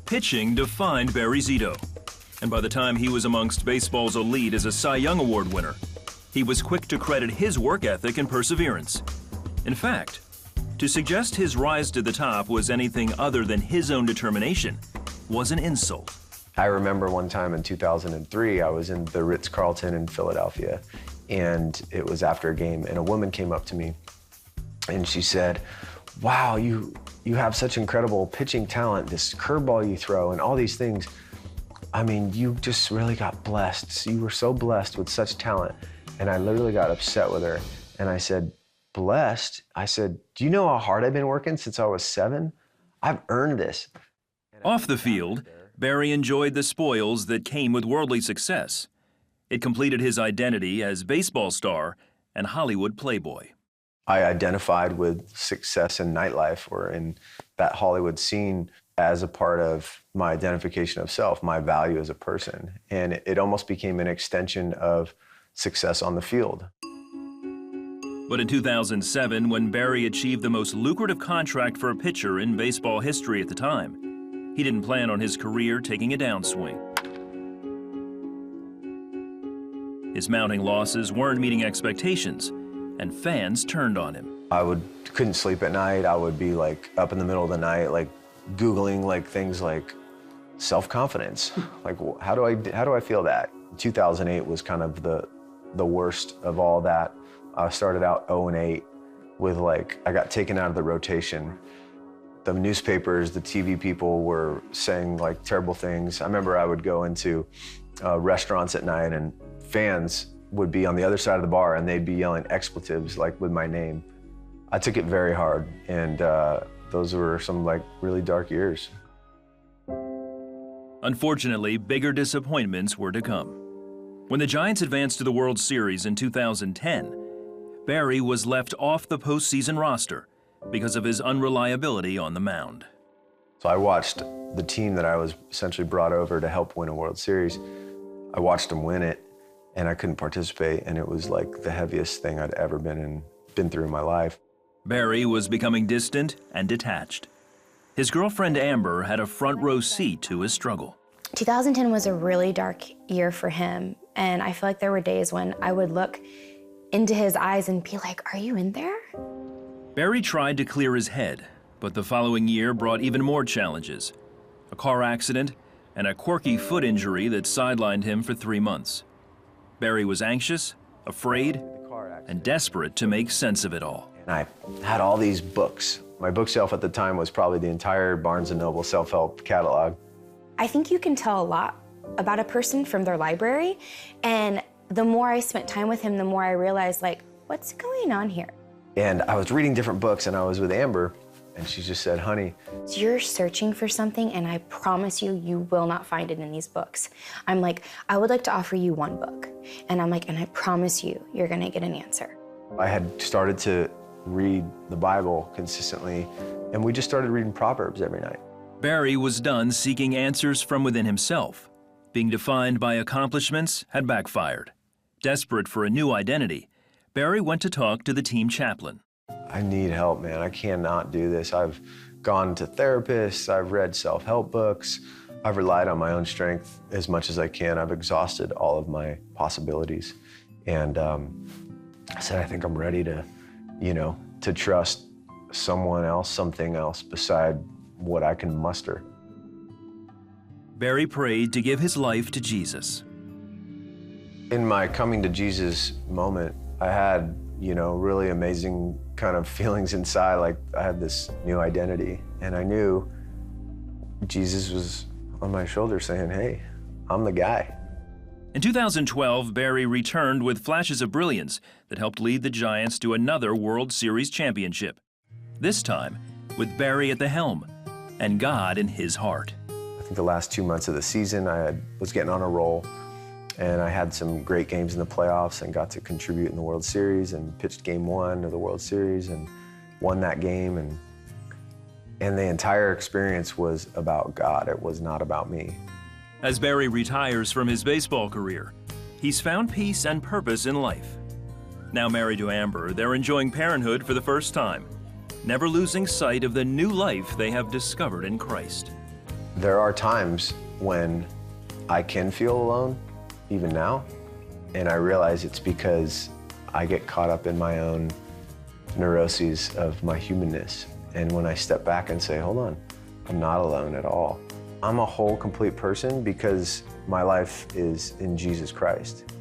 Pitching defined Barry Zito, and by the time he was amongst baseball's elite as a Cy Young Award winner, he was quick to credit his work ethic and perseverance. In fact, to suggest his rise to the top was anything other than his own determination was an insult. I remember one time in 2003, I was in the Ritz-Carlton in Philadelphia, and it was after a game, and a woman came up to me, and she said, "Wow, you have such incredible pitching talent, this curveball you throw, and all these things. I mean, you just really got blessed. You were so blessed with such talent." And I literally got upset with her, and I said, "Blessed?" I said, "Do you know how hard I've been working since I was 7? I've earned this." Off the field, Barry enjoyed the spoils that came with worldly success. It completed his identity as baseball star and Hollywood playboy. I identified with success in nightlife or in that Hollywood scene as a part of my identification of self, my value as a person. And it almost became an extension of success on the field. But in 2007, when Barry achieved the most lucrative contract for a pitcher in baseball history at the time, he didn't plan on his career taking a downswing. His mounting losses weren't meeting expectations, and fans turned on him. Couldn't sleep at night. I would be like up in the middle of the night, like Googling like things like self-confidence. Like, how do I feel that? 2008 was kind of the worst of all that. I started out 0-8 with I got taken out of the rotation. The newspapers, the TV people were saying like terrible things. I remember I would go into restaurants at night and fans would be on the other side of the bar and they'd be yelling expletives like with my name. I took it very hard, and those were some really dark years. Unfortunately, bigger disappointments were to come. When the Giants advanced to the World Series in 2010, Barry was left off the postseason roster because of his unreliability on the mound. So I watched the team that I was essentially brought over to help win a World Series. I watched them win it, and I couldn't participate, and it was like the heaviest thing I'd ever been through in my life. Barry was becoming distant and detached. His girlfriend Amber had a front row seat to his struggle. 2010 was a really dark year for him, and I feel like there were days when I would look into his eyes and be like, "Are you in there?" Barry tried to clear his head, but the following year brought even more challenges. A car accident and a quirky foot injury that sidelined him for 3 months. Barry was anxious, afraid, and desperate to make sense of it all. And I had all these books. My bookshelf at the time was probably the entire Barnes & Noble self-help catalog. I think you can tell a lot about a person from their library, and the more I spent time with him, the more I realized, what's going on here? And I was reading different books, and I was with Amber, and she just said, "Honey, You're searching for something, and I promise you, you will not find it in these books." I'm like, "I would like to offer you one book." And I'm like, "And I promise you, you're gonna get an answer." I had started to read the Bible consistently, and we just started reading Proverbs every night. Barry was done seeking answers from within himself. Being defined by accomplishments had backfired. Desperate for a new identity, Barry went to talk to the team chaplain. I need help, man. I cannot do this. I've gone to therapists, I've read self-help books, I've relied on my own strength as much as I can. I've exhausted all of my possibilities. And I said, I think I'm ready to, to trust someone else, something else beside what I can muster. Barry prayed to give his life to Jesus. In my coming to Jesus moment, I had, really amazing kind of feelings inside, like I had this new identity, and I knew Jesus was on my shoulder saying, "Hey, I'm the guy." In 2012, Barry returned with flashes of brilliance that helped lead the Giants to another World Series championship. This time, with Barry at the helm and God in his heart. I think the last 2 months of the season, was getting on a roll, and I had some great games in the playoffs and got to contribute in the World Series and pitched Game 1 of the World Series and won that game. And the entire experience was about God. It was not about me. As Barry retires from his baseball career, he's found peace and purpose in life. Now married to Amber, they're enjoying parenthood for the first time, never losing sight of the new life they have discovered in Christ. There are times when I can feel alone, even now, and I realize it's because I get caught up in my own neuroses of my humanness. And when I step back and say, hold on, I'm not alone at all. I'm a whole, complete person because my life is in Jesus Christ.